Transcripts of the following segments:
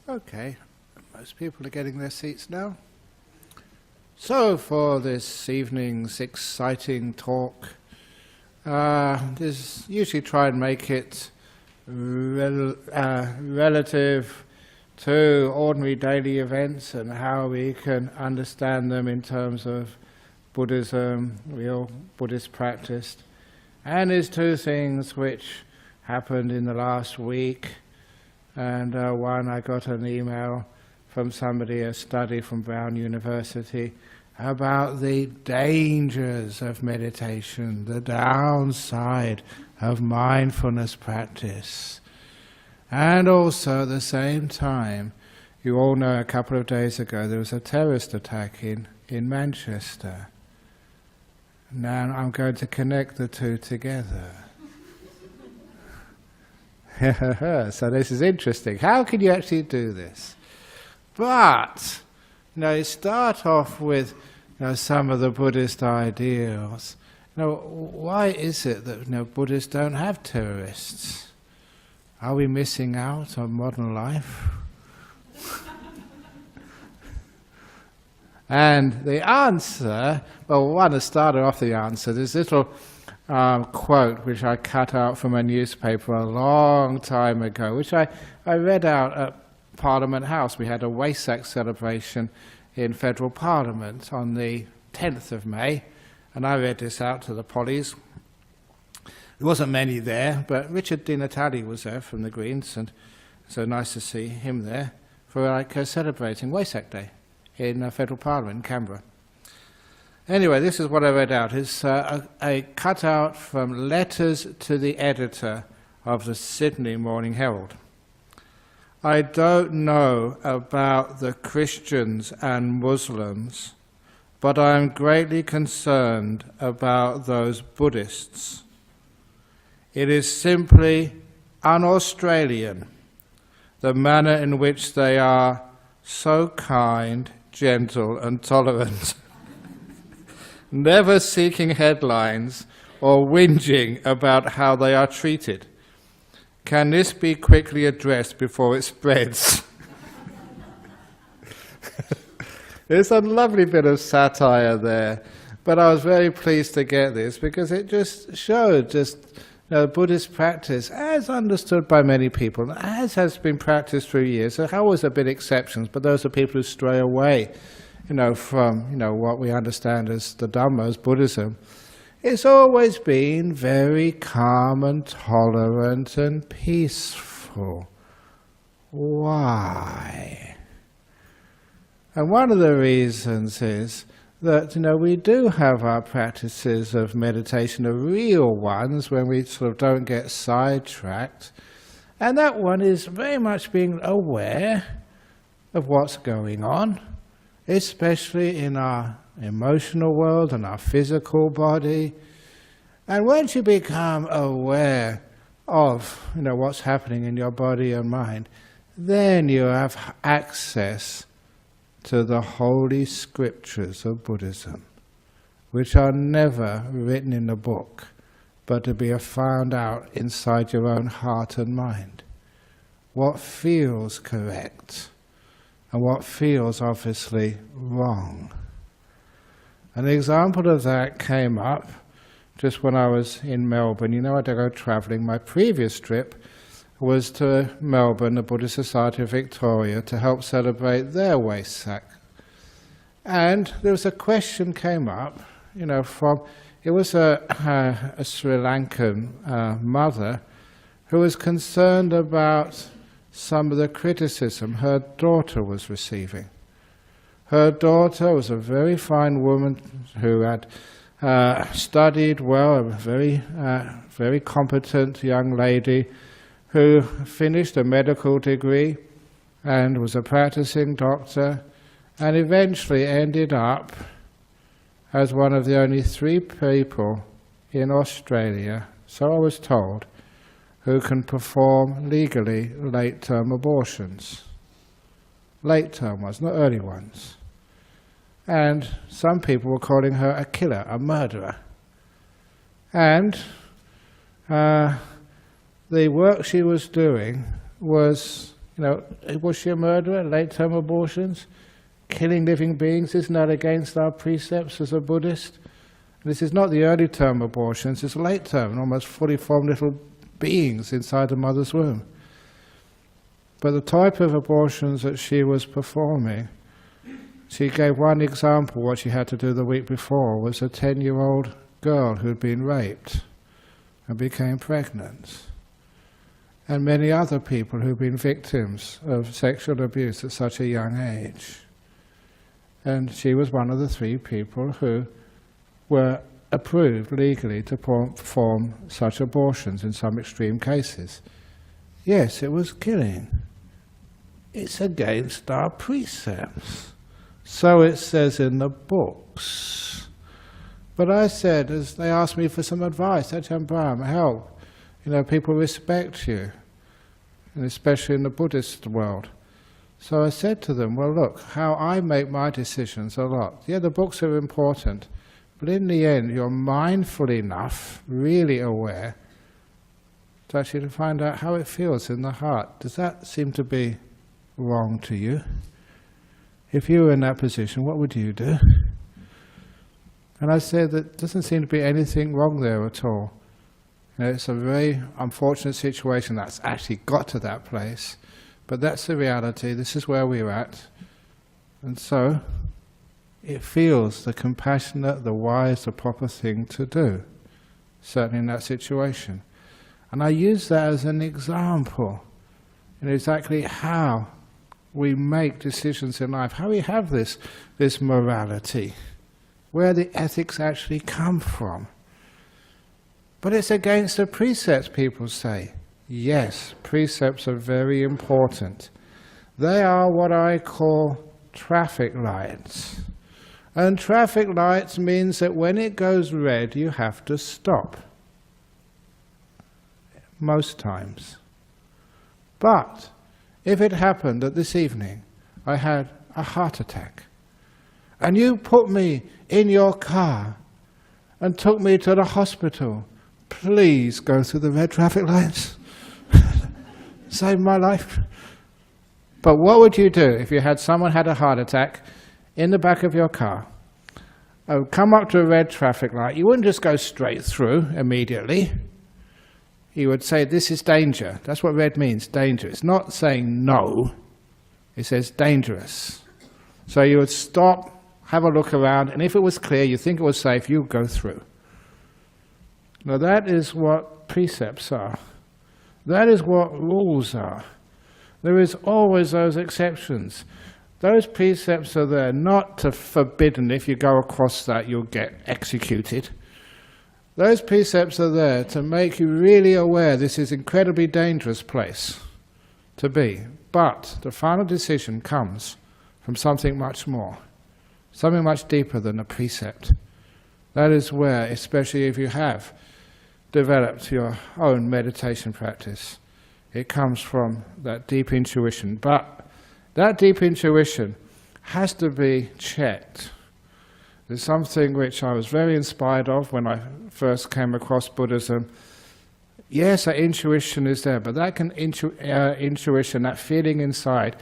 Okay, most people are getting their seats now. So for this evening's exciting talk, usually try and make it relative to ordinary daily events and how we can understand them in terms of Buddhism, real Buddhist practice. And there's two things which happened in the last week. And one, I got an email from somebody, a study from Brown University, about the dangers of meditation, the downside of mindfulness practice. And also at the same time, you all know a couple of days ago there was a terrorist attack in Manchester. Now I'm going to connect the two together. So this is interesting. How can you actually do this? But, you start off with some of the Buddhist ideals. Why is it that Buddhists don't have terrorists? Are we missing out on modern life? And the answer, to start off the answer, this little quote which I cut out from a newspaper a long time ago, which I read out at Parliament House. We had a Wesak celebration in Federal Parliament on the 10th of May, and I read this out to the Pollies. There wasn't many there, but Richard Di Natale was there from the Greens, and so nice to see him there for celebrating Wesak Day in Federal Parliament in Canberra. Anyway, this is what I read out. It's a cutout from letters to the editor of the Sydney Morning Herald. I don't know about the Christians and Muslims, but I am greatly concerned about those Buddhists. It is simply un-Australian, the manner in which they are so kind, gentle and tolerant, never seeking headlines or whinging about how they are treated. Can this be quickly addressed before it spreads? There's a lovely bit of satire there, but I was very pleased to get this because it just showed Buddhist practice, as understood by many people, as has been practiced for years. There have always been exceptions, but those are people who stray away from what we understand as the Dharma, as Buddhism. It's always been very calm and tolerant and peaceful. Why? And one of the reasons is that we do have our practices of meditation, the real ones, when we sort of don't get sidetracked. And that one is very much being aware of what's going on, especially in our emotional world and our physical body. And once you become aware of what's happening in your body and mind, then you have access to the holy scriptures of Buddhism, which are never written in a book, but to be found out inside your own heart and mind. What feels correct and what feels obviously wrong. An example of that came up just when I was in Melbourne. I had to go travelling. My previous trip was to Melbourne, the Buddhist Society of Victoria, to help celebrate their Wesak. And there was a question came up, it was a Sri Lankan mother who was concerned about some of the criticism her daughter was receiving. Her daughter was a very fine woman who had studied well, a very competent young lady who finished a medical degree and was a practicing doctor, and eventually ended up as one of the only 3 people in Australia, so I was told, who can perform legally late-term abortions. Late-term ones, not early ones. And some people were calling her a killer, a murderer. And the work she was doing was Was she a murderer? Late-term abortions? Killing living beings? Isn't that against our precepts as a Buddhist? This is not the early-term abortions, it's late-term, almost fully formed little beings inside the mother's womb. But the type of abortions that she was performing, she gave one example. What she had to do the week before was a 10-year-old girl who'd been raped and became pregnant, and many other people who've been victims of sexual abuse at such a young age. And she was one of the 3 people who were approved legally to perform such abortions in some extreme cases. Yes, it was killing. It's against our precepts. So it says in the books. But I said, as they asked me for some advice, Ajahn Brahm, help. People respect you, and especially in the Buddhist world. So I said to them, well, look, how I make my decisions a lot. Yeah, the books are important, but in the end, you're mindful enough, really aware, to actually find out how it feels in the heart. Does that seem to be wrong to you? If you were in that position, what would you do? And I said that doesn't seem to be anything wrong there at all. It's a very unfortunate situation that's actually got to that place, but that's the reality. This is where we're at. And so it feels the compassionate, the wise, the proper thing to do, certainly in that situation. And I use that as an example in exactly how we make decisions in life, how we have this morality, where the ethics actually come from. But it's against the precepts, people say. Yes, precepts are very important. They are what I call traffic lights. And traffic lights means that when it goes red, you have to stop. Most times. But if it happened that this evening I had a heart attack, and you put me in your car and took me to the hospital, please go through the red traffic lights. Save my life. But what would you do if you had someone had a heart attack in the back of your car? I would come up to a red traffic light. You wouldn't just go straight through immediately. You would say, this is danger. That's what red means, danger. It's not saying no. It says dangerous. So you would stop, have a look around, and if it was clear, you think it was safe, you would go through. Now that is what precepts are. That is what rules are. There is always those exceptions. Those precepts are there not to forbidden, if you go across that you'll get executed. Those precepts are there to make you really aware this is an incredibly dangerous place to be. But the final decision comes from something much more, something much deeper than a precept. That is where, especially if you have developed your own meditation practice, it comes from that deep intuition. But that deep intuition has to be checked. There's something which I was very inspired of when I first came across Buddhism. Yes, that intuition is there, but that intuition, that feeling inside,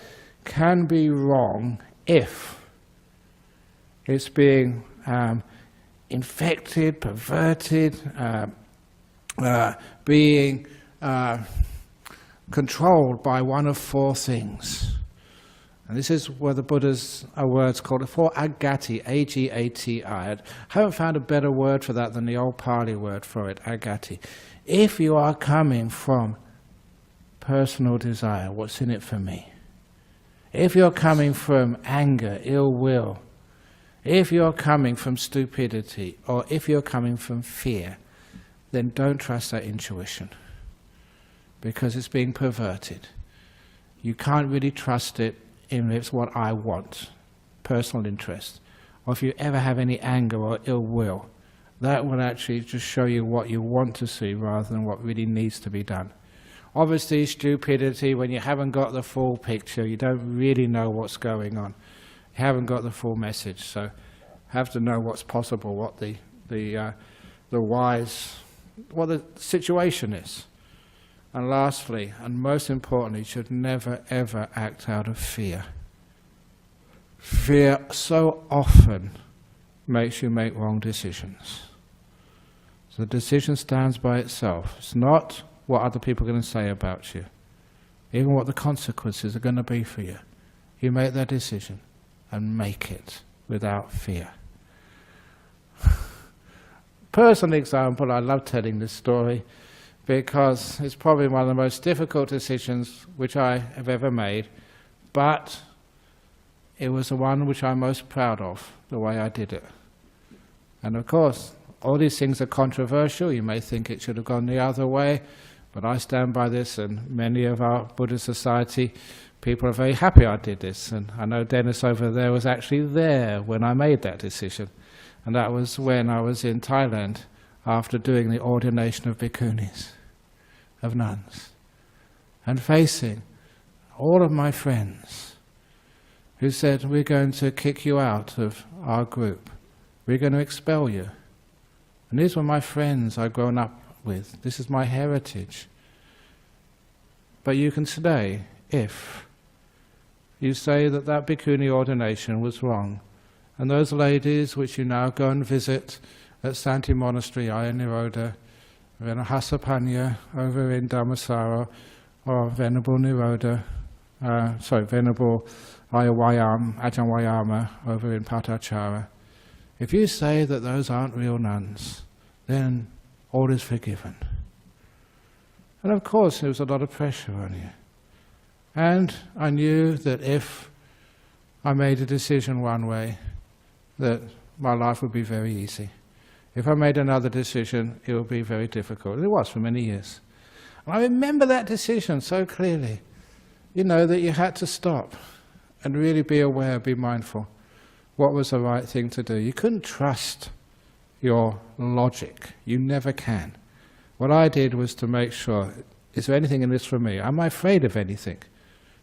can be wrong if it's being infected, perverted, being controlled by one of 4 things. And this is where the Buddha's words called it for agati, A-G-A-T-I. I haven't found a better word for that than the old Pali word for it, agati. If you are coming from personal desire, what's in it for me? If you're coming from anger, ill will, if you're coming from stupidity, or if you're coming from fear, then don't trust that intuition, because it's being perverted. You can't really trust it if it's what I want, personal interest. Or if you ever have any anger or ill will, that will actually just show you what you want to see rather than what really needs to be done. Obviously, stupidity, when you haven't got the full picture, you don't really know what's going on. You haven't got the full message, so have to know what's possible, what the situation is. And lastly, and most importantly, you should never ever act out of fear. Fear so often makes you make wrong decisions. So the decision stands by itself. It's not what other people are going to say about you, even what the consequences are going to be for you. You make that decision and make it without fear. Personal example, I love telling this story because it's probably one of the most difficult decisions which I have ever made, but it was the one which I'm most proud of, the way I did it. And of course, all these things are controversial. You may think it should have gone the other way, but I stand by this, and many of our Buddhist society people are very happy I did this. And I know Dennis over there was actually there when I made that decision. And that was when I was in Thailand after doing the ordination of bhikkhunis, of nuns, and facing all of my friends who said, we're going to kick you out of our group. We're going to expel you. And these were my friends I'd grown up with. This is my heritage. But you can stay if you say that that bhikkhuni ordination was wrong. And those ladies which you now go and visit at Santi Monastery, Ayya Nirodha, Venahasapanya over in Dhammasara, or Venerable Nirodha, Venerable Ajahn Vayama over in Patachara. If you say that those aren't real nuns, then all is forgiven. And of course there was a lot of pressure on you. And I knew that if I made a decision one way, that my life would be very easy. If I made another decision, it would be very difficult. It was for many years. And I remember that decision so clearly. You know, that you had to stop and really be aware, be mindful. What was the right thing to do? You couldn't trust your logic. You never can. What I did was to make sure, is there anything in this for me? Am I afraid of anything?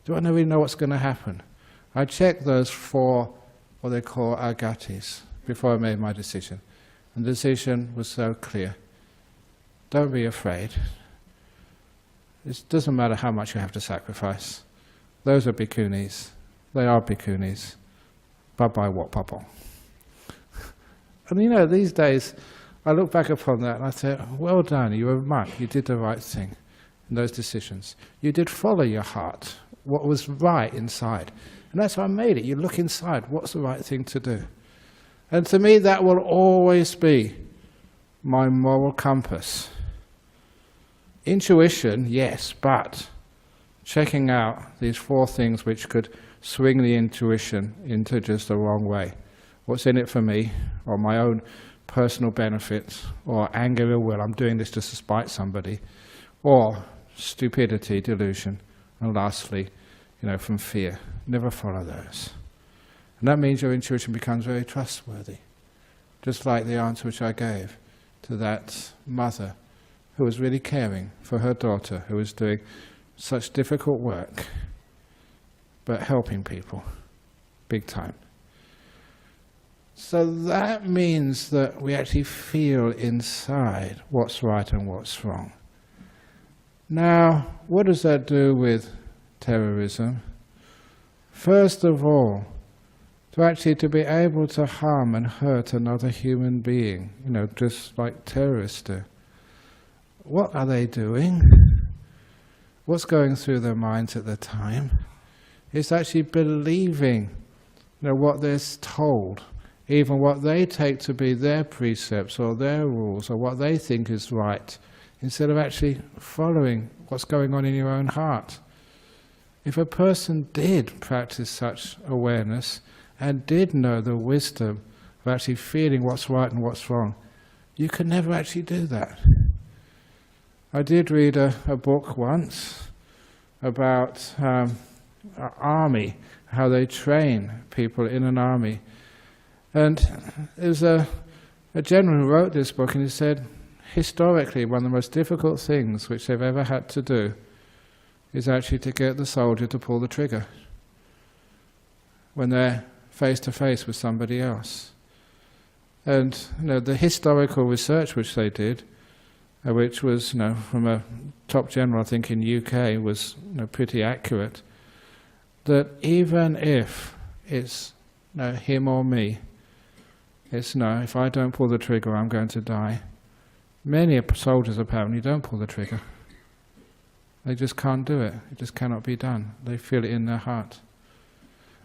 Do I really know what's going to happen? I checked those 4, what they call agatis, before I made my decision. And the decision was so clear. Don't be afraid. It doesn't matter how much you have to sacrifice. Those are bhikkhunis. They are bhikkhunis. Bye-bye what bubble. And you know, these days, I look back upon that and I say, well done, you were a monk, you did the right thing in those decisions. You did follow your heart, what was right inside. And that's how I made it. You look inside, what's the right thing to do? And to me, that will always be my moral compass. Intuition, yes, but checking out these 4 things which could swing the intuition into just the wrong way. What's in it for me, or my own personal benefits, or anger, ill will, I'm doing this just to spite somebody, or stupidity, delusion, and lastly, from fear. Never follow those. And that means your intuition becomes very trustworthy. Just like the answer which I gave to that mother who was really caring for her daughter, who was doing such difficult work, but helping people, big time. So that means that we actually feel inside what's right and what's wrong. Now, what does that do with terrorism? First of all, to be able to harm and hurt another human being, just like terrorists do. What are they doing? What's going through their minds at the time? It's actually believing what they're told, even what they take to be their precepts or their rules or what they think is right, instead of actually following what's going on in your own heart. If a person did practice such awareness and did know the wisdom of actually feeling what's right and what's wrong, you could never actually do that. I did read a book once about an army, how they train people in an army. And there's a general who wrote this book, and he said, historically, one of the most difficult things which they've ever had to do is actually to get the soldier to pull the trigger when they're face to face with somebody else. And the historical research which they did which was, from a top general, I think in UK, was pretty accurate, that even if it's him or me, it's if I don't pull the trigger, I'm going to die. Many soldiers apparently don't pull the trigger. They just can't do it. It just cannot be done. They feel it in their heart.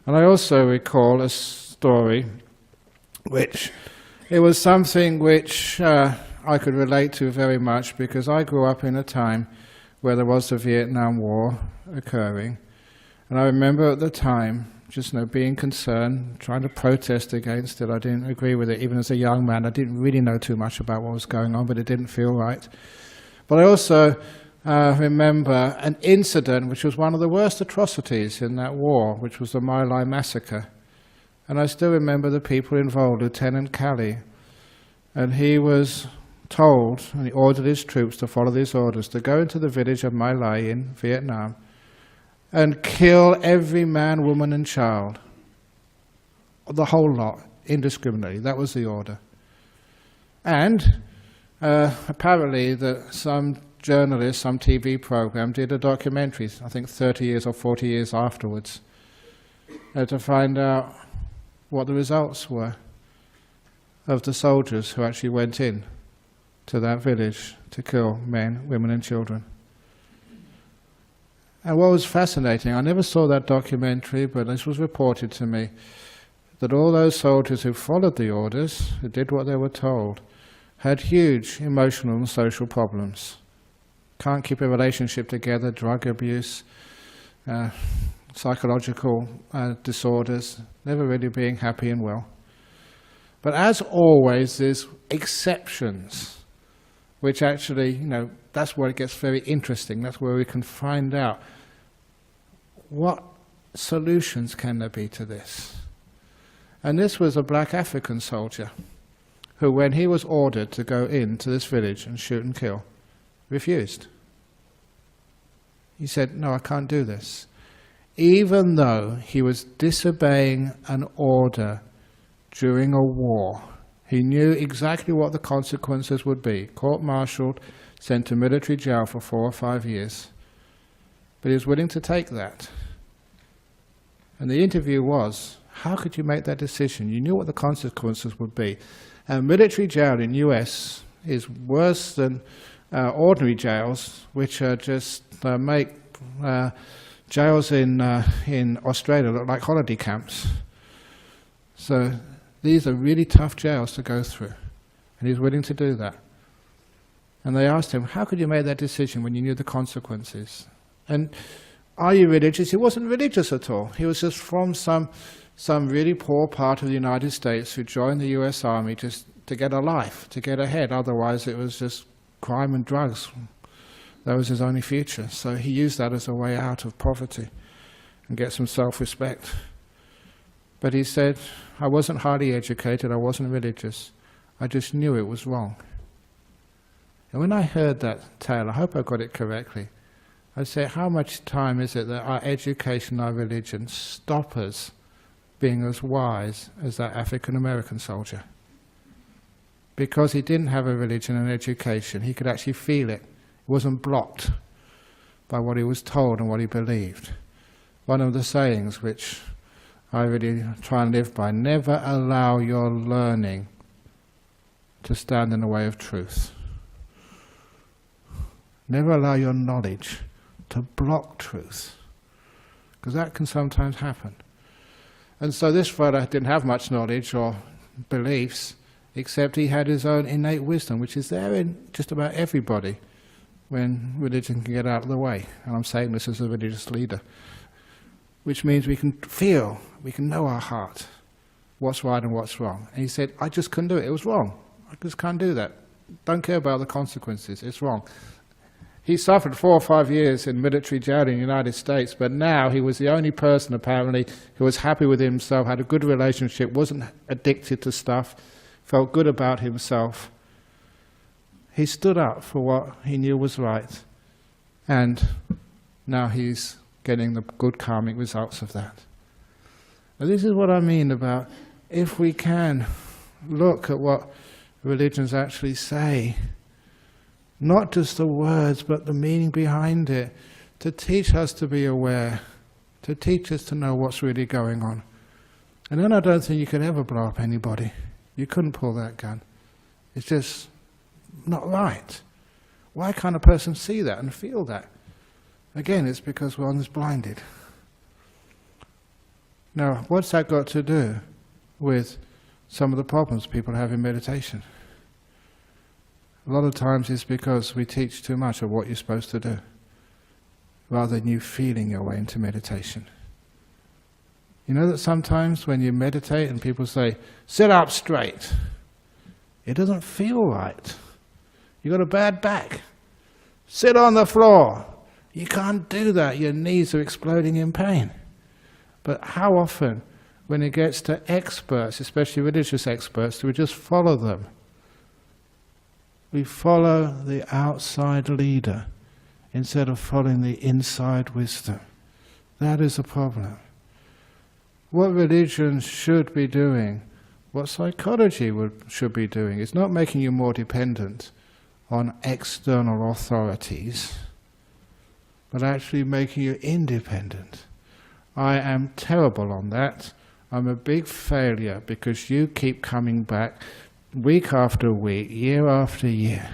And I also recall a story which, it was something which I could relate to very much, because I grew up in a time where there was the Vietnam War occurring. And I remember at the time just being concerned, trying to protest against it. I didn't agree with it. Even as a young man, I didn't really know too much about what was going on, but it didn't feel right. But I also remember an incident which was one of the worst atrocities in that war, which was the My Lai massacre. And I still remember the people involved, Lieutenant Calley. And he was told, and he ordered his troops to follow these orders, to go into the village of My Lai in Vietnam and kill every man, woman and child. The whole lot, indiscriminately. That was the order. And apparently some journalist, some TV program, did a documentary, I think 30 years or 40 years afterwards, to find out what the results were of the soldiers who actually went in to that village to kill men, women and children. And what was fascinating, I never saw that documentary, but this was reported to me, that all those soldiers who followed the orders, who did what they were told, had huge emotional and social problems. Can't keep a relationship together, drug abuse, psychological disorders, never really being happy and well. But as always, there's exceptions, which actually, that's where it gets very interesting. That's where we can find out what solutions can there be to this. And this was a black African soldier who, when he was ordered to go into this village and shoot and kill, refused. He said, "No, I can't do this." Even though he was disobeying an order during a war, he knew exactly what the consequences would be. Court-martialed, sent to military jail for 4 or 5 years. But he was willing to take that. And the interview was, how could you make that decision? You knew what the consequences would be. And military jail in US is worse than ordinary jails, which are just make jails in Australia look like holiday camps. So these are really tough jails to go through. And he's willing to do that. And they asked him, how could you make that decision when you knew the consequences? And are you religious? He wasn't religious at all. He was just from some really poor part of the United States who joined the US Army just to get a life, to get ahead. Otherwise it was just crime and drugs. That was his only future. So he used that as a way out of poverty and get some self-respect. But he said, I wasn't highly educated, I wasn't religious. I just knew it was wrong. And when I heard that tale, I hope I got it correctly, I say, how much time is it that our education, our religion, stop us being as wise as that African-American soldier? Because he didn't have a religion and education, he could actually feel it. It wasn't blocked by what he was told and what he believed. One of the sayings which I really try and live by, never allow your learning to stand in the way of truth. Never allow your knowledge to block truth, because that can sometimes happen. And so this fellow didn't have much knowledge or beliefs, except he had his own innate wisdom, which is there in just about everybody when religion can get out of the way. And I'm saying this as a religious leader, which means we can feel, we can know our heart, what's right and what's wrong. And he said, I just couldn't do it, it was wrong. I just can't do that. Don't care about the consequences, it's wrong. He suffered 4 or 5 years in military jail in the United States, but now he was the only person apparently who was happy with himself, had a good relationship, wasn't addicted to stuff, felt good about himself. He stood up for what he knew was right, and now he's getting the good karmic results of that. Now this is what I mean about if we can look at what religions actually say, Not just the words, but the meaning behind it, to teach us to be aware, to teach us to know what's really going on. And then I don't think you could ever blow up anybody. You couldn't pull that gun. It's just not right. Why can't a person see that and feel that? Again, it's because one is blinded. Now, what's that got to do with some of the problems people have in meditation? A lot of times it's because we teach too much of what you're supposed to do, rather than you feeling your way into meditation. You know that sometimes when you meditate and people say, sit up straight, it doesn't feel right. You've got a bad back. Sit on the floor. You can't do that. Your knees are exploding in pain. But how often, when it gets to experts, especially religious experts, do we just follow them? We follow the outside leader instead of following the inside wisdom. That is a problem. What religion should be doing, what psychology should be doing, is not making you more dependent on external authorities, but actually making you independent. I am terrible on that. I'm a big failure because you keep coming back week after week, year after year.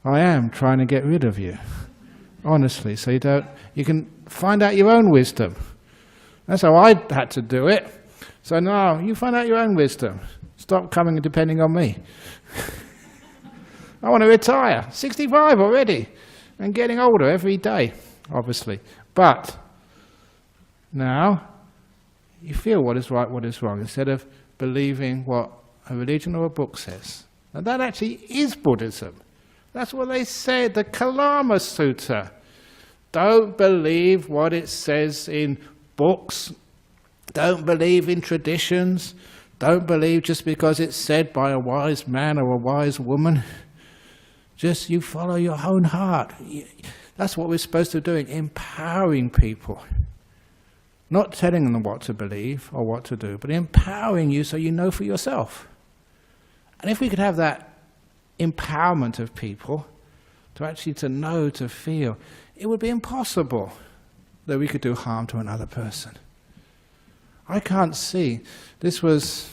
I am trying to get rid of you, honestly, so you can find out your own wisdom. That's how I had to do it. So now, you find out your own wisdom. Stop coming and depending on me. I want to retire, 65 already, and getting older every day, obviously. But now, you feel what is right, what is wrong, instead of believing what a religion or a book says. And that actually is Buddhism. That's what they said, the Kalama Sutta. Don't believe what it says in books. Don't believe in traditions. Don't believe just because it's said by a wise man or a wise woman. Just you follow your own heart. That's what we're supposed to be doing, empowering people. Not telling them what to believe or what to do, but empowering you so you know for yourself. And if we could have that empowerment of people, to actually to know, to feel, it would be impossible that we could do harm to another person. I can't see. This was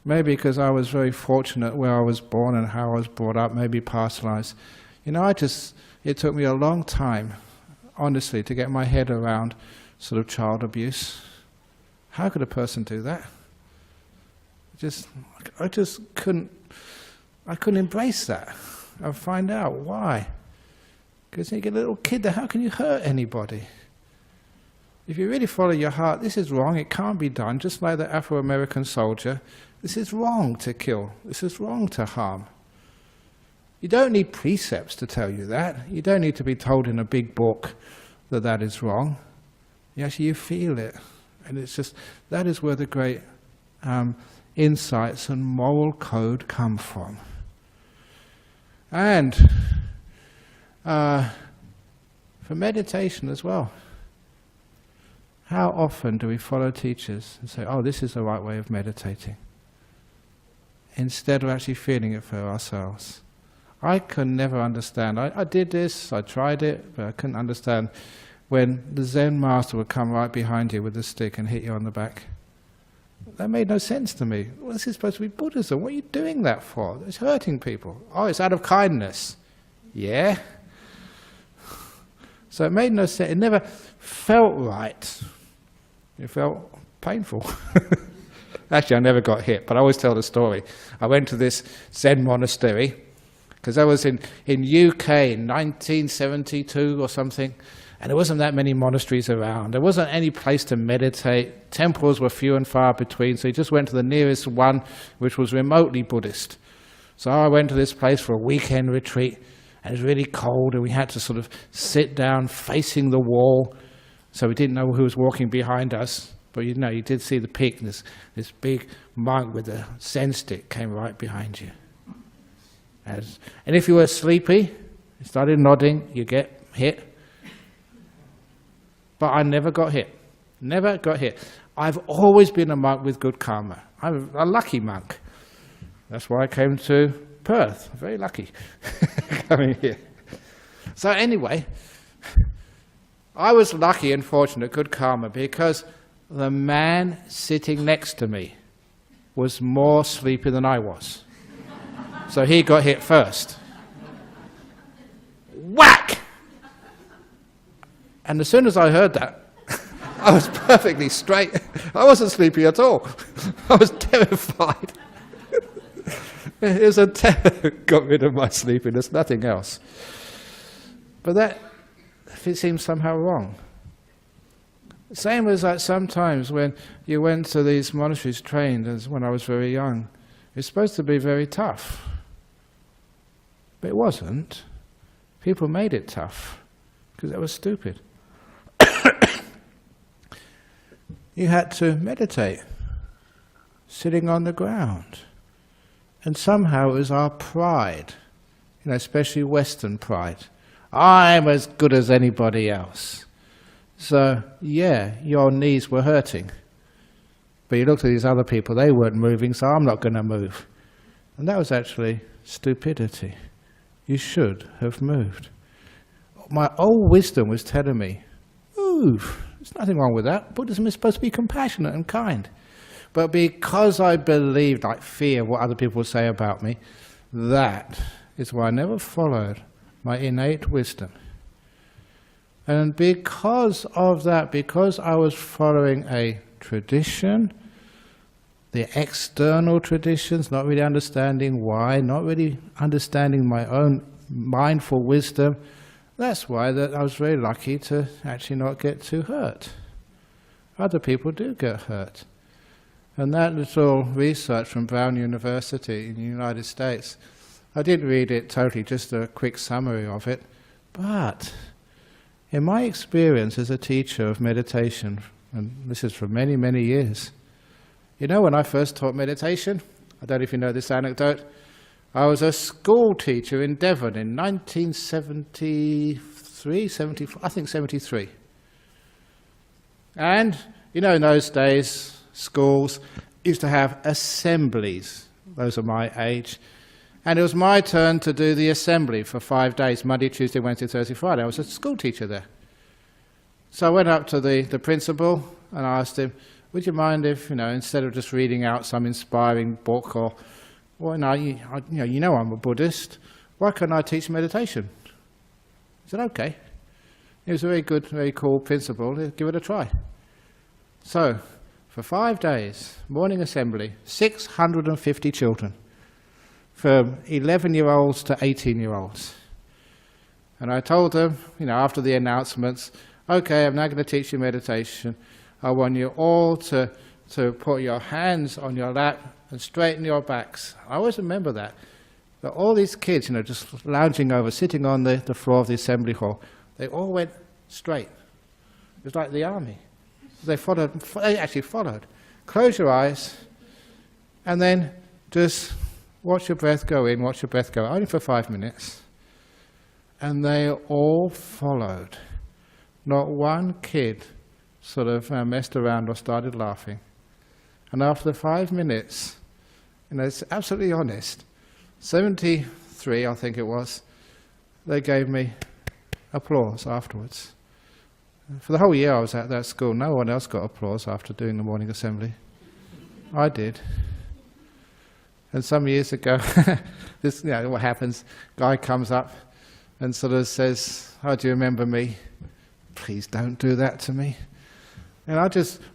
maybe because I was very fortunate where I was born and how I was brought up, maybe past lives. You know, it took me a long time, honestly, to get my head around sort of child abuse. How could a person do that? I couldn't embrace that and find out why. Because you get a little kid there, how can you hurt anybody? If you really follow your heart, this is wrong, it can't be done, just like the Afro-American soldier. This is wrong to kill, this is wrong to harm. You don't need precepts to tell you that. You don't need to be told in a big book that that is wrong. You feel it. And it's just, that is where the great insights and moral code come from. And for meditation as well. How often do we follow teachers and say, oh, this is the right way of meditating, instead of actually feeling it for ourselves? I could never understand. I did this, I tried it, but I couldn't understand when the Zen master would come right behind you with a stick and hit you on the back. That made no sense to me. Well, this is supposed to be Buddhism. What are you doing that for? It's hurting people. Oh, it's out of kindness. Yeah. So it made no sense. It never felt right. It felt painful. Actually, I never got hit, but I always tell the story. I went to this Zen monastery, because I was in UK in 1972 or something, and there wasn't that many monasteries around. There wasn't any place to meditate. Temples were few and far between, so you just went to the nearest one, which was remotely Buddhist. So I went to this place for a weekend retreat, and it was really cold, and we had to sort of sit down facing the wall, so we didn't know who was walking behind us. But you know, you did see the peak, and this big monk with a Zen stick came right behind you. And if you were sleepy, you started nodding, you get hit. But I never got hit. Never got hit. I've always been a monk with good karma. I'm a lucky monk. That's why I came to Perth. Very lucky coming here. So anyway, I was lucky and fortunate, good karma, because the man sitting next to me was more sleepy than I was. So he got hit first. Whack! And as soon as I heard that, I was perfectly straight. I wasn't sleepy at all. I was terrified. It was a terror. Got rid of my sleepiness, nothing else. But that, it seems somehow wrong. Same as like sometimes when you went to these monasteries trained, as when I was very young, it's supposed to be very tough. But it wasn't. People made it tough because it was stupid. You had to meditate, sitting on the ground. And somehow it was our pride, especially Western pride. I'm as good as anybody else. So, yeah, your knees were hurting. But you looked at these other people, they weren't moving, so I'm not going to move. And that was actually stupidity. You should have moved. My old wisdom was telling me, move. There's nothing wrong with that. Buddhism is supposed to be compassionate and kind. But because I believed, like fear, what other people would say about me, that is why I never followed my innate wisdom. And because of that, because I was following a tradition, the external traditions, not really understanding why, not really understanding my own mindful wisdom, that's why that I was very lucky to actually not get too hurt. Other people do get hurt. And that little research from Brown University in the United States, I didn't read it totally, just a quick summary of it, but in my experience as a teacher of meditation, and this is for many, many years, when I first taught meditation, I don't know if you know this anecdote, I was a school teacher in Devon in 1973, 74, I think 73. And, in those days, schools used to have assemblies. Those are my age. And it was my turn to do the assembly for 5 days, Monday, Tuesday, Wednesday, Thursday, Friday. I was a school teacher there. So I went up to the principal and I asked him, would you mind if, instead of just reading out some inspiring book or, well, no, I'm a Buddhist, why can't I teach meditation? He said, okay. He was a very good, very cool principal, give it a try. So, for 5 days, morning assembly, 650 children, from 11-year-olds to 18-year-olds. And I told them, after the announcements, okay, I'm now going to teach you meditation. I want you all to put your hands on your lap and straighten your backs. I always remember that. But all these kids, just lounging over, sitting on the floor of the assembly hall, they all went straight. It was like the army. They actually followed. Close your eyes, and then just watch your breath go in, watch your breath go out, only for 5 minutes. And they all followed. Not one kid sort of messed around or started laughing. And after 5 minutes, it's absolutely honest, 73, I think it was, they gave me applause afterwards. For the whole year I was at that school, no one else got applause after doing the morning assembly. I did. And some years ago, this, what happens, guy comes up and sort of says, "Oh, do you remember me? Please don't do that to me." And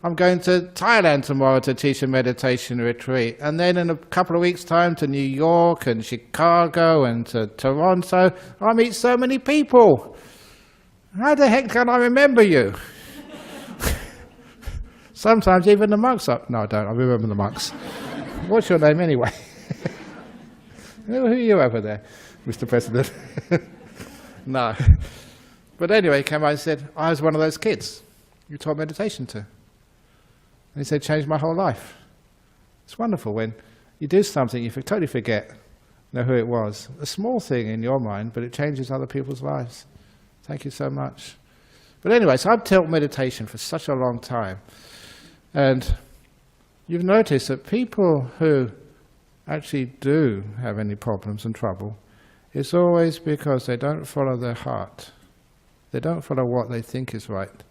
I'm going to Thailand tomorrow to teach a meditation retreat, and then in a couple of weeks' time to New York and Chicago and to Toronto. I meet so many people. How the heck can I remember you? Sometimes even the monks are... No, I don't. I remember the monks. What's your name anyway? Who are you over there, Mr. President? No. But anyway, he came out and said, I was one of those kids you taught meditation to. And he said, changed my whole life. It's wonderful when you do something, you totally forget who it was. A small thing in your mind, but it changes other people's lives. Thank you so much. But anyway, so I've taught meditation for such a long time. And you've noticed that people who actually do have any problems and trouble, it's always because they don't follow their heart. They don't follow what they think is right.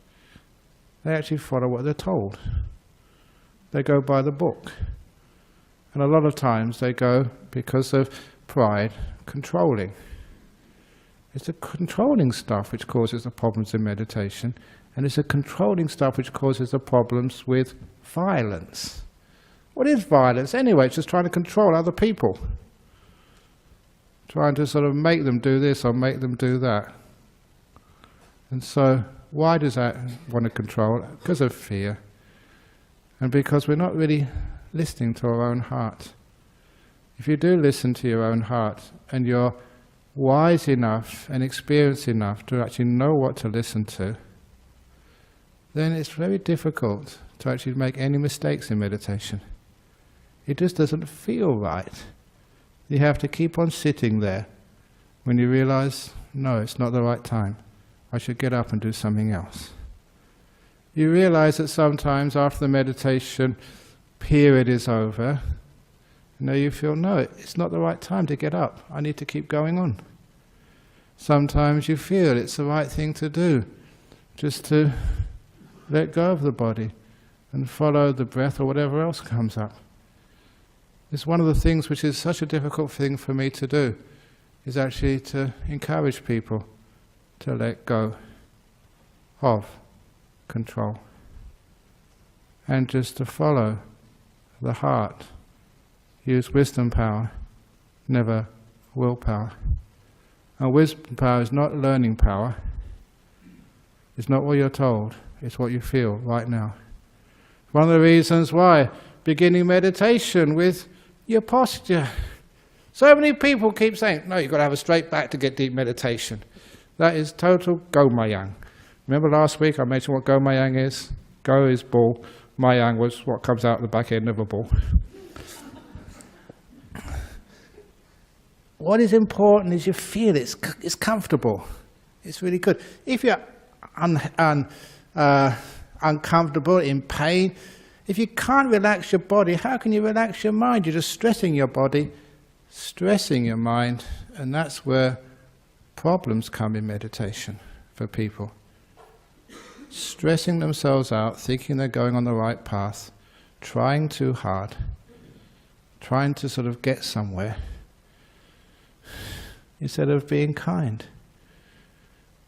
They actually follow what they're told. They go by the book. And a lot of times they go, because of pride, controlling. It's the controlling stuff which causes the problems in meditation, and it's the controlling stuff which causes the problems with violence. What is violence anyway? It's just trying to control other people. Trying to sort of make them do this or make them do that. And so, why does that want to control? Because of fear. And because we're not really listening to our own heart. If you do listen to your own heart, and you're wise enough and experienced enough to actually know what to listen to, then it's very difficult to actually make any mistakes in meditation. It just doesn't feel right. You have to keep on sitting there when you realize, no, it's not the right time. I should get up and do something else. You realize that sometimes after the meditation period is over, you feel, no, it's not the right time to get up. I need to keep going on. Sometimes you feel it's the right thing to do, just to let go of the body and follow the breath or whatever else comes up. It's one of the things which is such a difficult thing for me to do, is actually to encourage people to let go of control and just to follow the heart. Use wisdom power, never willpower. And wisdom power is not learning power. It's not what you're told, it's what you feel right now. One of the reasons why beginning meditation with your posture. So many people keep saying, no, you've got to have a straight back to get deep meditation. That is total go-mayang. Remember last week I mentioned what go-mayang is? Go is ball, mayang was what comes out the back end of a ball. What is important is you feel it's comfortable. It's really good. If you're uncomfortable, in pain, if you can't relax your body, how can you relax your mind? You're just stressing your body, stressing your mind, and that's where problems come in meditation for people. Stressing themselves out, thinking they're going on the right path, trying too hard, trying to sort of get somewhere, instead of being kind.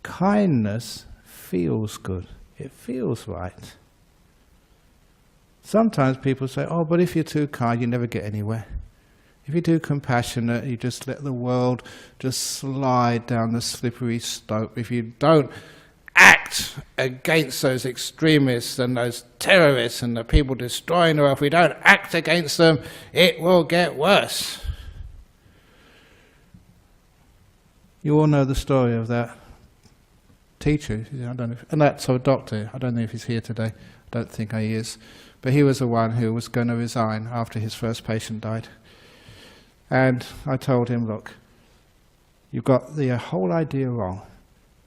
Kindness feels good. It feels right. Sometimes people say, oh, but if you're too kind, you never get anywhere. If you're too compassionate, you just let the world just slide down the slippery slope. If you don't act against those extremists and those terrorists and the people destroying the world, if we don't act against them, it will get worse. You all know the story of that teacher, I don't know and that's a doctor. I don't know if he's here today. I don't think he is. But he was the one who was going to resign after his first patient died. And I told him, look, you've got the whole idea wrong.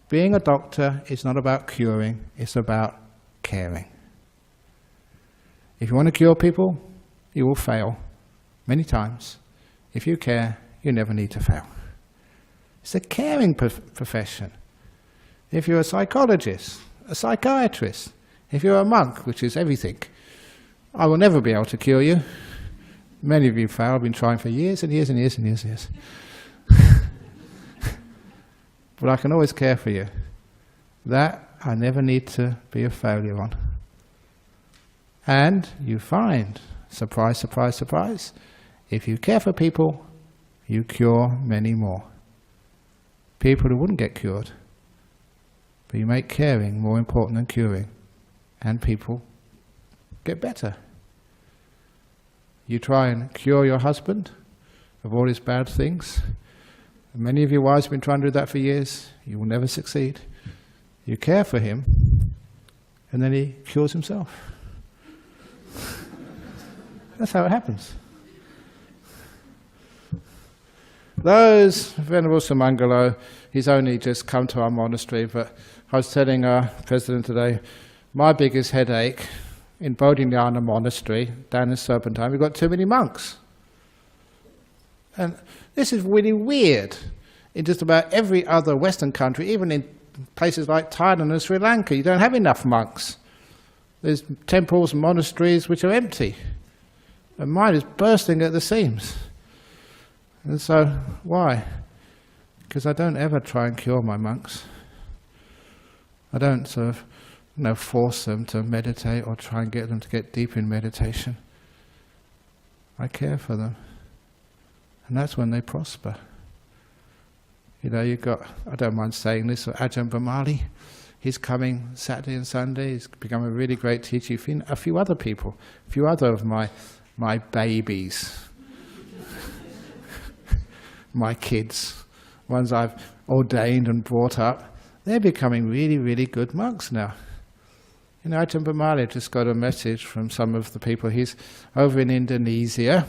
Being a doctor is not about curing, it's about caring. If you want to cure people, you will fail many times. If you care, you never need to fail. It's a caring profession. If you're a psychologist, a psychiatrist, if you're a monk, which is everything, I will never be able to cure you. Many of you fail. I've been trying for years and years and years and years and years. But I can always care for you. That I never need to be a failure on. And you find, surprise, surprise, surprise, if you care for people, you cure many more. People who wouldn't get cured. But you make caring more important than curing. And people get better. You try and cure your husband of all his bad things. Many of your wives have been trying to do that for years. You will never succeed. You care for him, and then he cures himself. That's how it happens. Those, Venerable Samangalo, he's only just come to our monastery, but I was telling our president today, my biggest headache in Bodhinyana Monastery, down in Serpentine, we've got too many monks. And this is really weird. In just about every other Western country, even in places like Thailand and Sri Lanka, you don't have enough monks. There's temples and monasteries which are empty. And mine is bursting at the seams. And so, why? Because I don't ever try and cure my monks. I don't sort of, force them to meditate or try and get them to get deep in meditation. I care for them. And that's when they prosper. You've got, I don't mind saying this, Ajahn Brahmavamso. He's coming Saturday and Sunday. He's become a really great teacher. A few other people, a few other of my babies, my kids, ones I've ordained and brought up, they're becoming really, really good monks now. Ajahn Brahmavamso just got a message from some of the people. He's over in Indonesia,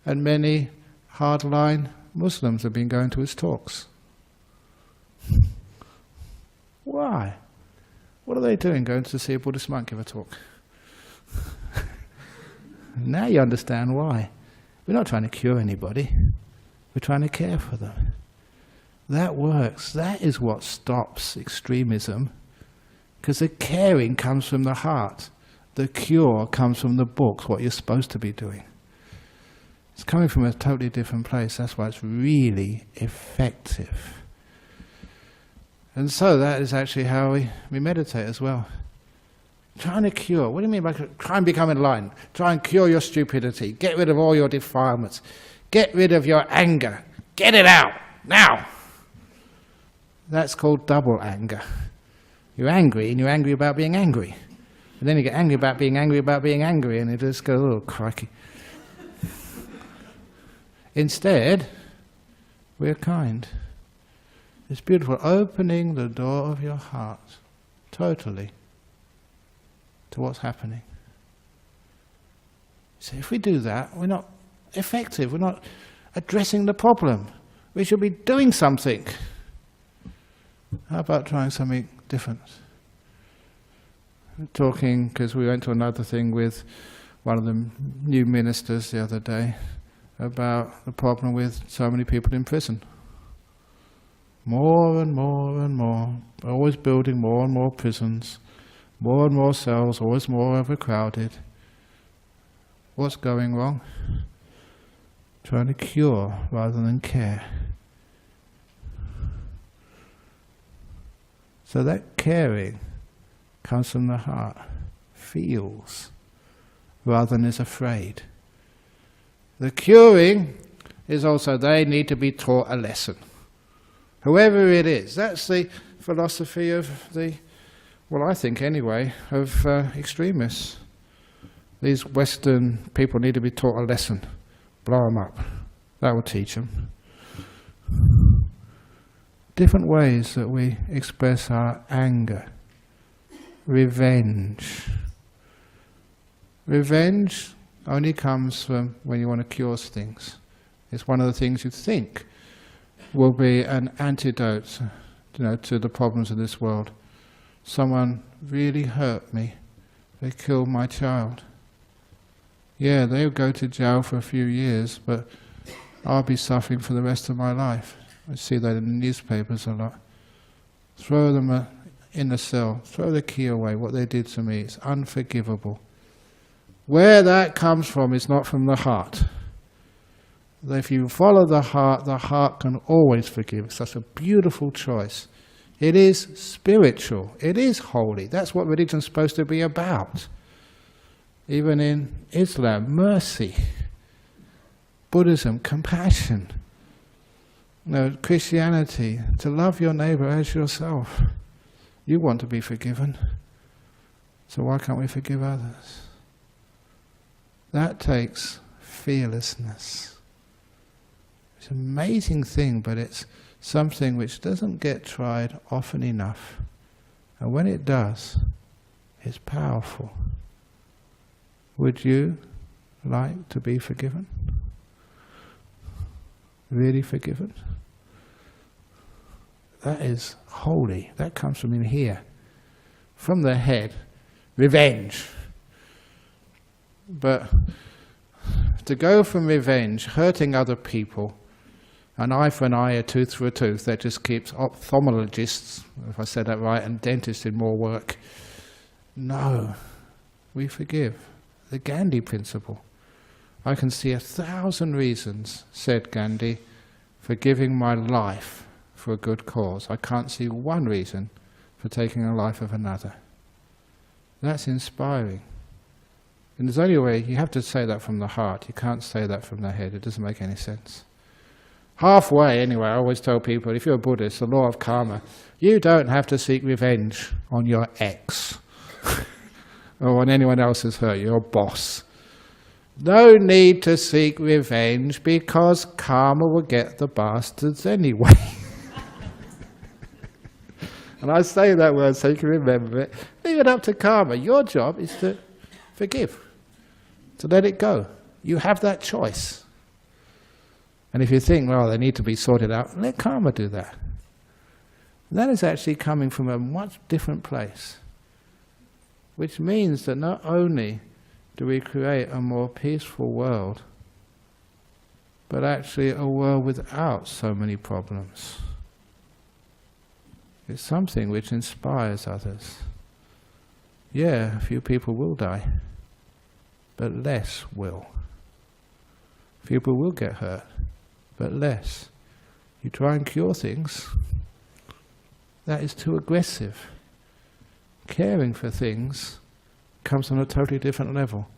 and many hardline Muslims have been going to his talks. Why? What are they doing going to see a Buddhist monk give a talk? Now you understand why. We're not trying to cure anybody. We're trying to care for them. That works. That is what stops extremism. Because the caring comes from the heart. The cure comes from the books, what you're supposed to be doing. It's coming from a totally different place. That's why it's really effective. And so that is actually how we meditate as well. Trying to cure. What do you mean by try and become enlightened? Try and cure your stupidity. Get rid of all your defilements. Get rid of your anger. Get it out now. That's called double anger. You're angry, and you're angry about being angry. And then you get angry about being angry, and it just goes, oh, crikey. Instead, we're kind. It's beautiful, opening the door of your heart totally to what's happening. So if we do that, we're not effective, we're not addressing the problem. We should be doing something. How about trying something different? Talking, because we went to another thing with one of the new ministers the other day, about the problem with so many people in prison. More and more and more, always building more and more prisons, more and more cells, always more overcrowded. What's going wrong? Trying to cure rather than care. So that caring comes from the heart, feels, rather than is afraid. The curing is also they need to be taught a lesson. Whoever it is, that's the philosophy of I think anyway, of extremists. These Western people need to be taught a lesson. Blow them up. That will teach them. Different ways that we express our anger. Revenge. Revenge only comes from when you want to cure things. It's one of the things you think will be an antidote, to the problems of this world. Someone really hurt me. They killed my child. Yeah, they'll go to jail for a few years, but I'll be suffering for the rest of my life. I see that in the newspapers a lot. Throw them in the cell. Throw the key away. What they did to me, it's unforgivable. Where that comes from is not from the heart. If you follow the heart can always forgive. It's such a beautiful choice. It is spiritual. It is holy. That's what religion's supposed to be about. Even in Islam, mercy. Buddhism, compassion. Christianity, to love your neighbor as yourself. You want to be forgiven. So why can't we forgive others? That takes fearlessness. It's an amazing thing, but it's something which doesn't get tried often enough. And when it does, it's powerful. Would you like to be forgiven? Really forgiven? That is holy. That comes from in here. From the head. Revenge. But to go from revenge, hurting other people, an eye for an eye, a tooth for a tooth, that just keeps ophthalmologists, if I said that right, and dentists in more work. No, we forgive. The Gandhi principle. I can see 1,000 reasons, said Gandhi, for giving my life for a good cause. I can't see one reason for taking the life of another. That's inspiring. And there's only a way, you have to say that from the heart. You can't say that from the head. It doesn't make any sense. Halfway, anyway, I always tell people, if you're a Buddhist, the law of karma, you don't have to seek revenge on your ex or on anyone else who's hurt you, your boss. No need to seek revenge because karma will get the bastards anyway. And I say that word so you can remember it. Leave it up to karma. Your job is to forgive, to let it go. You have that choice. And if you think, well, they need to be sorted out, let karma do that. That is actually coming from a much different place. Which means that not only do we create a more peaceful world, but actually a world without so many problems. It's something which inspires others. Yeah, a few people will die, but less will. People will get hurt, but less. You try and cure things, that is too aggressive. Caring for things comes on a totally different level.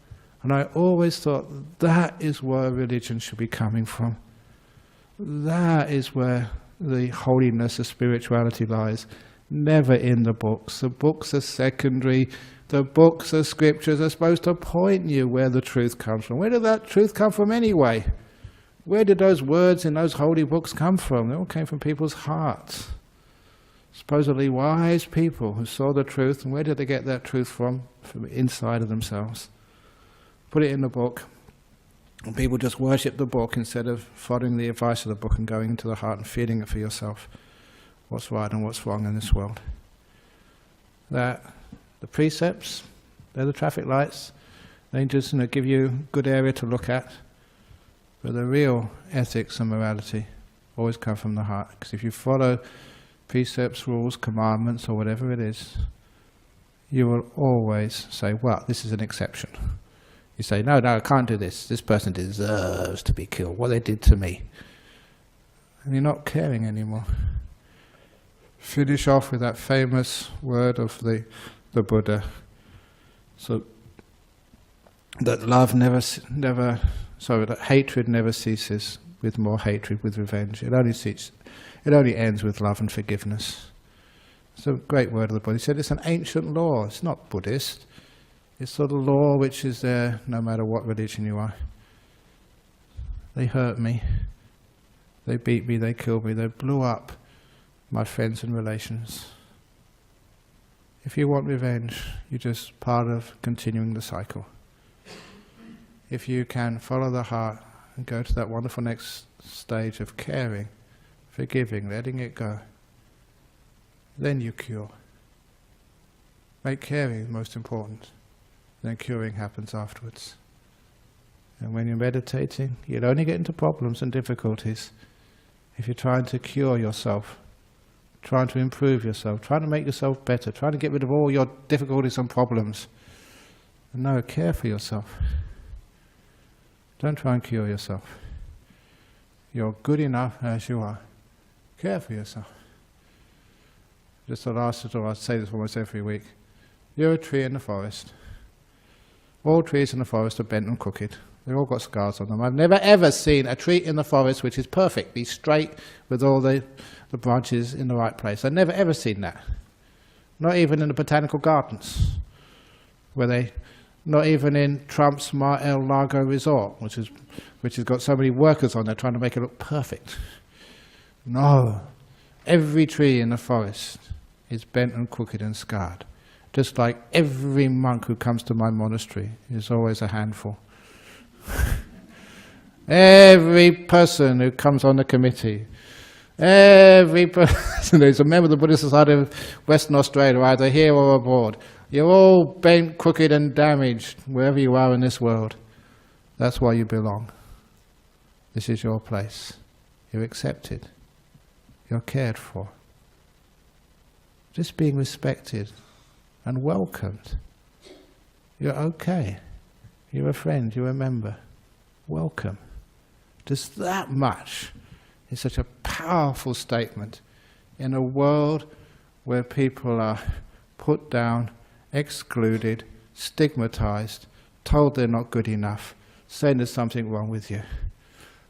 And I always thought that is where religion should be coming from. That is where the holiness of spirituality lies. Never in the books. The books are secondary. The books, the scriptures are supposed to point you where the truth comes from. Where did that truth come from anyway? Where did those words in those holy books come from? They all came from people's hearts. Supposedly wise people who saw the truth. And where did they get that truth from? From inside of themselves. Put it in the book. And people just worship the book instead of following the advice of the book and going into the heart and feeling it for yourself. What's right and what's wrong in this world. That the precepts, they're the traffic lights. They just give you a good area to look at. But the real ethics and morality always come from the heart. Because if you follow precepts, rules, commandments, or whatever it is, you will always say, well, this is an exception. You say, no, I can't do this. This person deserves to be killed. What they did to me. And you're not caring anymore. Finish off with that famous word of the Buddha. So that that hatred never ceases with more hatred, with revenge. It only ends with love and forgiveness. It's a great word of the Buddha. He said it's an ancient law. It's not Buddhist. It's sort of law which is there no matter what religion you are. They hurt me. They beat me. They killed me. They blew up my friends and relations. If you want revenge, you're just part of continuing the cycle. If you can follow the heart and go to that wonderful next stage of caring, forgiving, letting it go, then you cure. Make caring most important, then curing happens afterwards. And when you're meditating, you'll only get into problems and difficulties if you're trying to cure yourself, trying to improve yourself, trying to make yourself better, trying to get rid of all your difficulties and problems. No, care for yourself. Don't try and cure yourself. You're good enough as you are. Care for yourself. Just the last of all, I say this almost every week. You're a tree in the forest. All trees in the forest are bent and crooked. They've all got scars on them. I've never ever seen a tree in the forest which is perfectly straight with all the branches in the right place. I've never ever seen that. Not even in the botanical gardens, not even in Trump's Mar-a-Lago resort, which has got so many workers on there trying to make it look perfect. No, every tree in the forest is bent and crooked and scarred. Just like every monk who comes to my monastery is always a handful. Every person who comes on the committee, every person who's a member of the Buddhist Society of Western Australia, either here or abroad, you're all bent, crooked and damaged wherever you are in this world. That's why you belong. This is your place. You're accepted. You're cared for. Just being respected and welcomed. You're okay. You're a friend, you're a member. Welcome. Just that much is such a powerful statement in a world where people are put down, excluded, stigmatized, told they're not good enough, saying there's something wrong with you.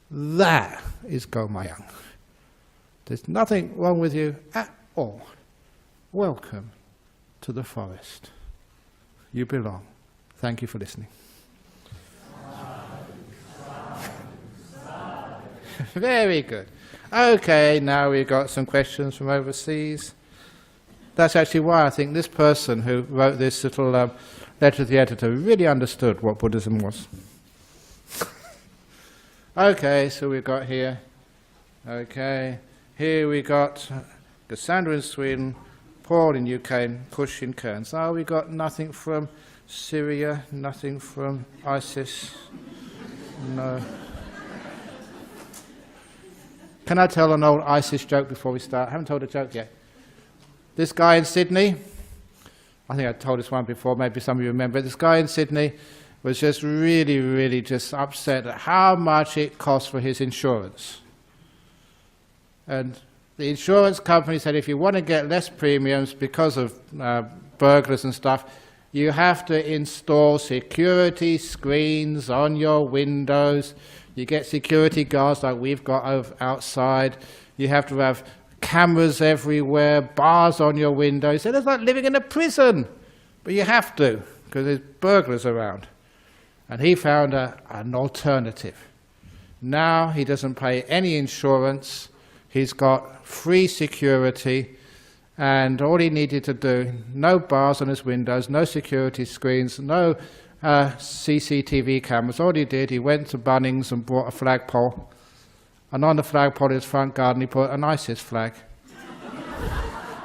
That is Gomayang. There's nothing wrong with you at all. Welcome to the forest. You belong. Thank you for listening. Very good. Okay, now we've got some questions from overseas. That's actually why I think this person who wrote this little letter to the editor really understood what Buddhism was. Okay, so we've got here. Okay, here we got Cassandra in Sweden, Paul in UK, and Kush in Cairns. Oh, we got nothing from Syria, nothing from ISIS. No. Can I tell an old ISIS joke before we start? I haven't told a joke yet. This guy in Sydney, I think I told this one before, maybe some of you remember. This guy in Sydney was just really just upset at how much it cost for his insurance. And the insurance company said if you want to get less premiums because of burglars and stuff, you have to install security screens on your windows. You get security guards like we've got outside. You have to have cameras everywhere, bars on your windows. He said it's like living in a prison. But you have to, because there's burglars around. And he found an alternative. Now he doesn't pay any insurance. He's got free security. And all he needed to do, no bars on his windows, no security screens, no CCTV cameras. All he did, he went to Bunnings and bought a flagpole. And on the flagpole in his front garden, he put an ISIS flag.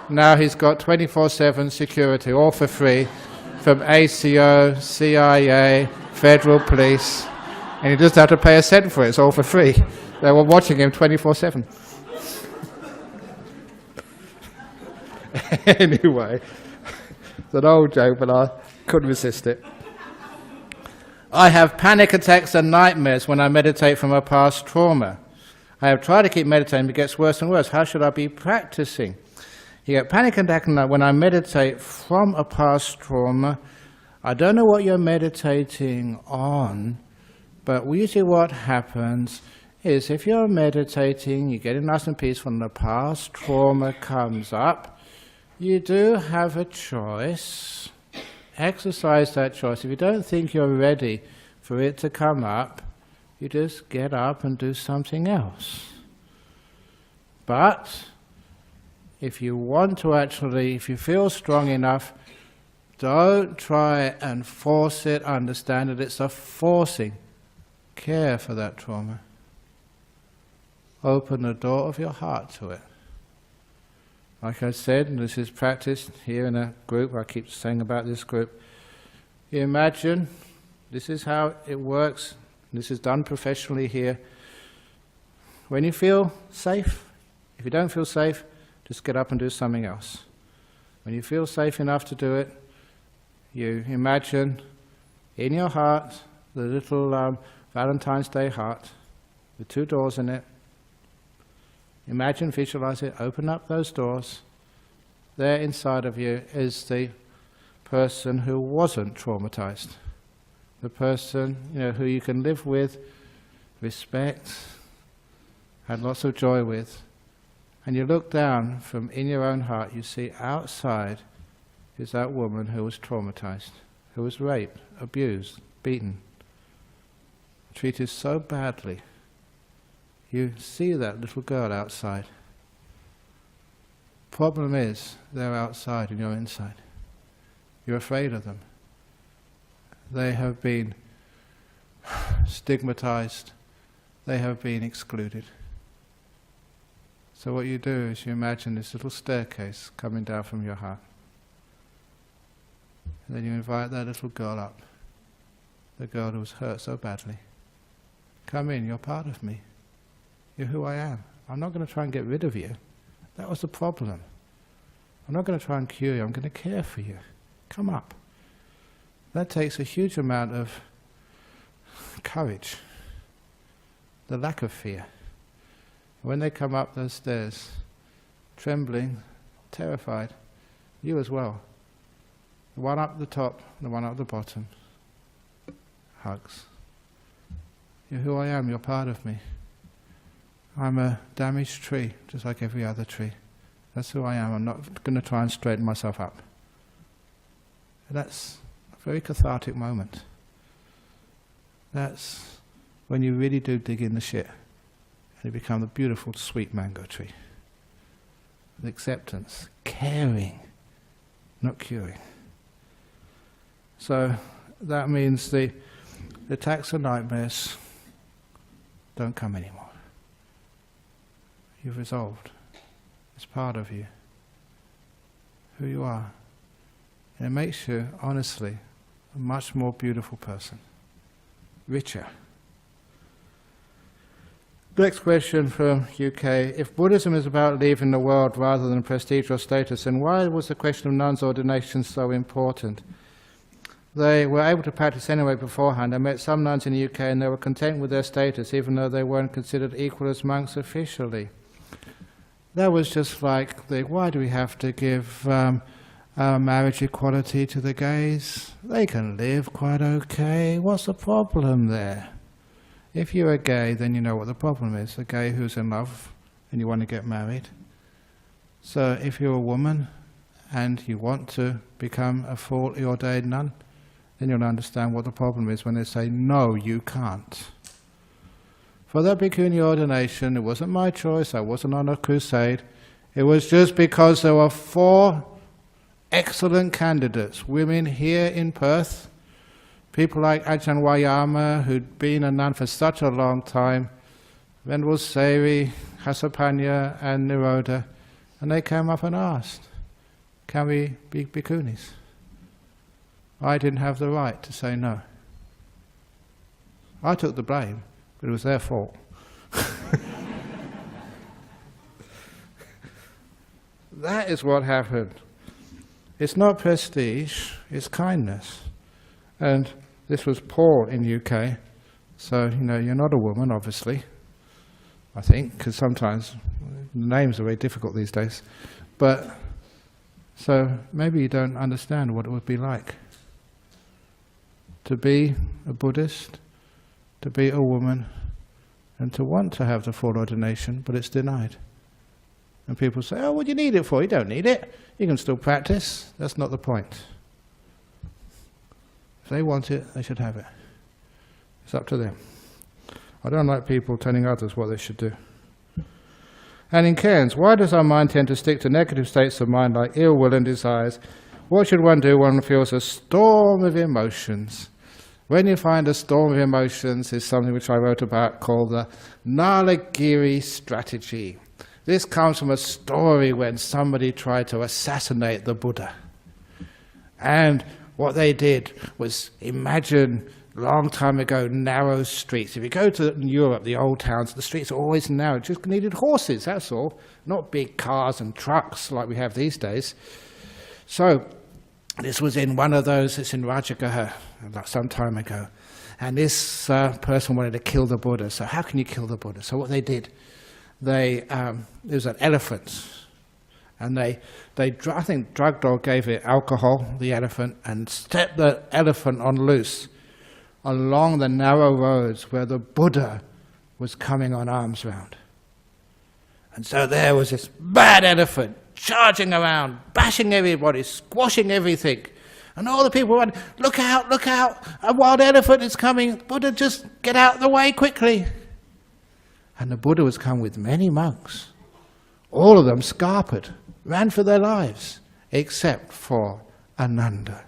Now he's got 24/7 security, all for free, from ACO, CIA, Federal Police. And he doesn't have to pay a cent for it, it's all for free. They were watching him 24/7. Anyway, it's an old joke, but I couldn't resist it. I have panic attacks and nightmares when I meditate from a past trauma. I have tried to keep meditating, but it gets worse and worse. How should I be practicing? You get panic attacks when I meditate from a past trauma. I don't know what you're meditating on, but usually what happens is if you're meditating, you're getting nice and peaceful, and the past trauma comes up, you do have a choice. Exercise that choice. If you don't think you're ready for it to come up, you just get up and do something else. But if you want to actually, if you feel strong enough, don't try and force it. Understand that it's a forcing. Care for that trauma. Open the door of your heart to it. Like I said, and this is practiced here in a group, I keep saying about this group, you imagine, this is how it works, this is done professionally here. When you feel safe, if you don't feel safe, just get up and do something else. When you feel safe enough to do it, you imagine in your heart the little Valentine's Day heart with 2 doors in it. Imagine, visualize it, open up those doors. There inside of you is the person who wasn't traumatized. The person, who you can live with, respect, had lots of joy with. And you look down from in your own heart, you see outside is that woman who was traumatized, who was raped, abused, beaten, treated so badly. You see that little girl outside. Problem is, they're outside and you're inside. You're afraid of them. They have been stigmatized. They have been excluded. So what you do is you imagine this little staircase coming down from your heart. And then you invite that little girl up. The girl who was hurt so badly. Come in, you're part of me. You're who I am. I'm not going to try and get rid of you. That was the problem. I'm not going to try and cure you, I'm going to care for you. Come up. That takes a huge amount of courage, the lack of fear. When they come up those stairs, trembling, terrified, you as well. The one up the top, the one up the bottom. Hugs. You're who I am, you're part of me. I'm a damaged tree, just like every other tree. That's who I am. I'm not going to try and straighten myself up. That's a very cathartic moment. That's when you really do dig in the shit and you become a beautiful, sweet mango tree. With acceptance, caring, not curing. So that means the attacks and nightmares don't come anymore. You've resolved. It's part of you. Who you are. And it makes you, honestly, a much more beautiful person. Richer. Next question from UK. If Buddhism is about leaving the world rather than prestige or status, then why was the question of nuns' ordination so important? They were able to practice anyway beforehand. I met some nuns in the UK and they were content with their status, even though they weren't considered equal as monks officially. That was just like, why do we have to give marriage equality to the gays? They can live quite okay. What's the problem there? If you're a gay, then you know what the problem is. A gay who's in love and you want to get married. So if you're a woman and you want to become a fully ordained nun, then you'll understand what the problem is when they say, no, you can't. For that bhikkhuni ordination, it wasn't my choice, I wasn't on a crusade. It was just because there were 4 excellent candidates, women here in Perth, people like Ajahn Brahmavamso, who'd been a nun for such a long time, Venerable Seri, Hasapanya and Nirodha, and they came up and asked, can we be bhikkhunis? I didn't have the right to say no. I took the blame, but it was their fault. That is what happened. It's not prestige, it's kindness. And this was Paul in UK, so you're not a woman, obviously, I think, because sometimes names are very difficult these days. But so maybe you don't understand what it would be like to be a Buddhist, to be a woman, and to want to have the full ordination, but it's denied. And people say, oh, what do you need it for? You don't need it. You can still practice. That's not the point. If they want it, they should have it. It's up to them. I don't like people telling others what they should do. And in Cairns, why does our mind tend to stick to negative states of mind like ill will and desires? What should one do when one feels a storm of emotions? When you find a storm of emotions is something which I wrote about called the Nalagiri strategy. This comes from a story when somebody tried to assassinate the Buddha. And what they did was imagine, a long time ago, narrow streets. If you go to Europe, the old towns, the streets are always narrow. Just needed horses, that's all. Not big cars and trucks like we have these days. So this was in one of those, it's in Rajagaha, some time ago. And this person wanted to kill the Buddha. So how can you kill the Buddha? So what they did, there was an elephant. And I think Drug Dog gave it alcohol, the elephant, and stepped the elephant on loose along the narrow roads where the Buddha was coming on arms round. And so there was this bad elephant charging around, bashing everybody, squashing everything. And all the people went, look out, a wild elephant is coming. Buddha, just get out of the way quickly. And the Buddha was come with many monks. All of them scarpered, ran for their lives, except for Ananda.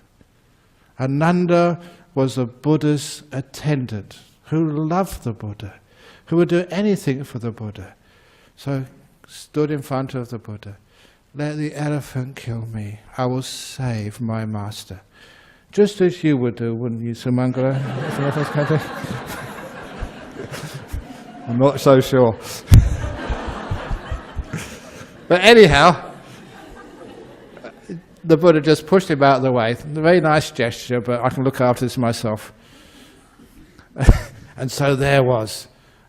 Ananda was the Buddha's attendant, who loved the Buddha, who would do anything for the Buddha. So stood in front of the Buddha. Let the elephant kill me. I will save my master. Just as you would do, wouldn't you, Sumangala? I'm not so sure. But anyhow, the Buddha just pushed him out of the way. A very nice gesture, but I can look after this myself. And so there was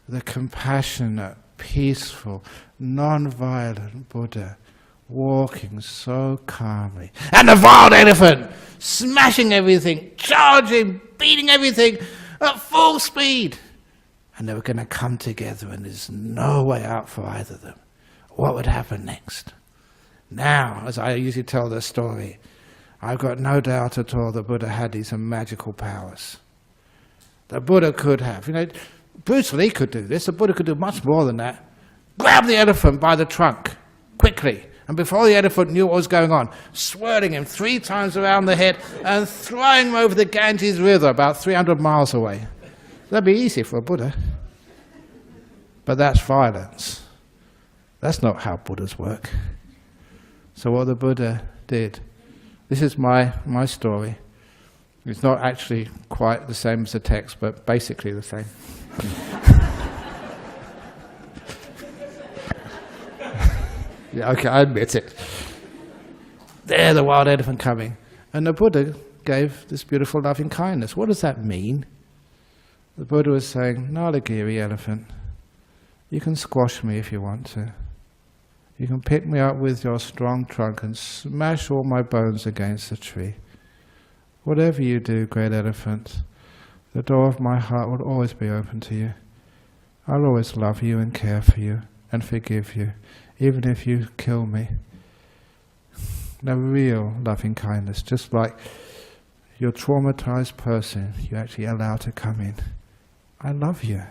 the compassionate, peaceful, non-violent Buddha walking so calmly. And the wild elephant smashing everything, charging, beating everything at full speed. And they were going to come together and there's no way out for either of them. What would happen next? Now, as I usually tell the story, I've got no doubt at all the Buddha had these magical powers. The Buddha could have, Bruce Lee could do this, the Buddha could do much more than that. Grab the elephant by the trunk, quickly, and before the elephant knew what was going on, swirling him 3 times around the head and throwing him over the Ganges River about 300 miles away. That'd be easy for a Buddha. But that's violence. That's not how Buddhas work. So what the Buddha did, this is my story. It's not actually quite the same as the text, but basically the same. Yeah, okay, I admit it. There, the wild elephant coming. And the Buddha gave this beautiful loving kindness. What does that mean? The Buddha was saying, Nalagiri elephant, you can squash me if you want to. You can pick me up with your strong trunk and smash all my bones against the tree. Whatever you do, great elephant, the door of my heart will always be open to you. I'll always love you and care for you and forgive you, even if you kill me. No real loving kindness, just like your traumatized person you actually allow to come in. I love you.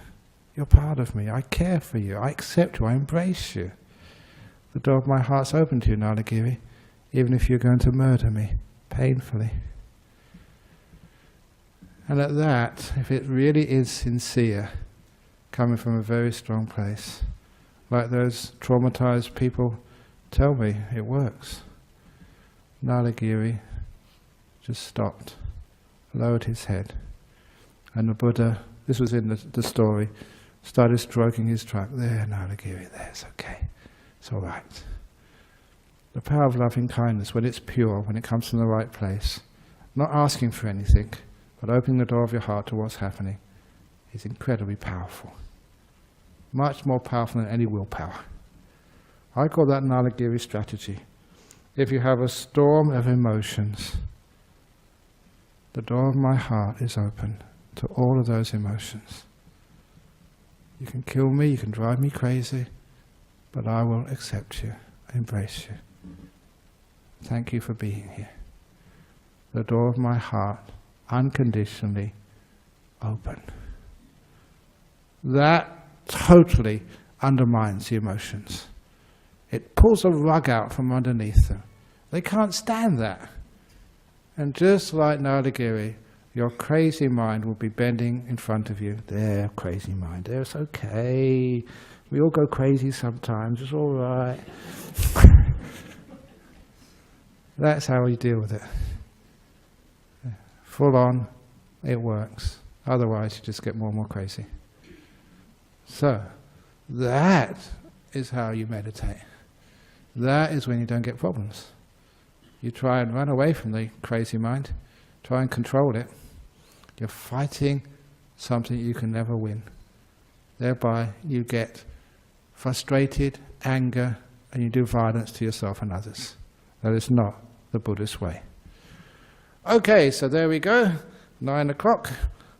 You're part of me. I care for you. I accept you. I embrace you. The door of my heart's open to you, Nalagiri, even if you're going to murder me, painfully. And at that, if it really is sincere, coming from a very strong place, like those traumatized people tell me, it works. Nalagiri just stopped, lowered his head, and the Buddha, this was in the story, started stroking his trunk. There, Nalagiri, there, it's okay. It's all right. The power of loving kindness, when it's pure, when it comes from the right place, not asking for anything, but opening the door of your heart to what's happening, is incredibly powerful. Much more powerful than any willpower. I call that Nalagiri strategy. If you have a storm of emotions, the door of my heart is open to all of those emotions. You can kill me, you can drive me crazy, but I will accept you, embrace you. Thank you for being here. The door of my heart, unconditionally open. That totally undermines the emotions. It pulls a rug out from underneath them. They can't stand that. And just like Nalagiri, your crazy mind will be bending in front of you. There, crazy mind, there, it's okay. We all go crazy sometimes, it's all right. That's how we deal with it. Full on, it works. Otherwise, you just get more and more crazy. So, that is how you meditate. That is when you don't get problems. You try and run away from the crazy mind, try and control it. You're fighting something you can never win. Thereby, you get frustrated, anger, and you do violence to yourself and others. That is not the Buddhist way. Okay, so there we go, 9 o'clock.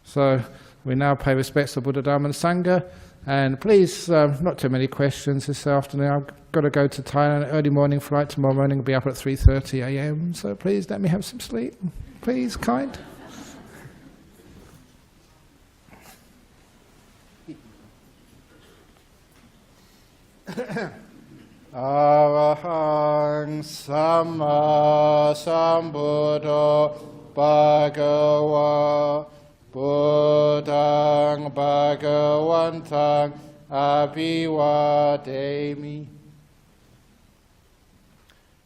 So we now pay respects to Buddha, Dharma and Sangha. And please, not too many questions this afternoon. I've got to go to Thailand, early morning flight tomorrow morning. I'll be up at 3:30 a.m. So please let me have some sleep. Please, kind. Arahang Samma Sambuddho Bhagava Buddhang Bhagavantang Abhivademi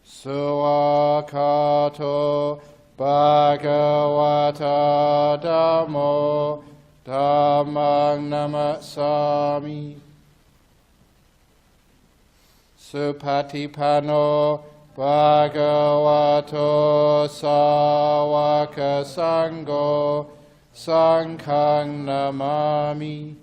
Suwakato Bhagavata Dhammo Dhammang namasami. Supatipanno bhagavato sāvaka sangho sanghang namami.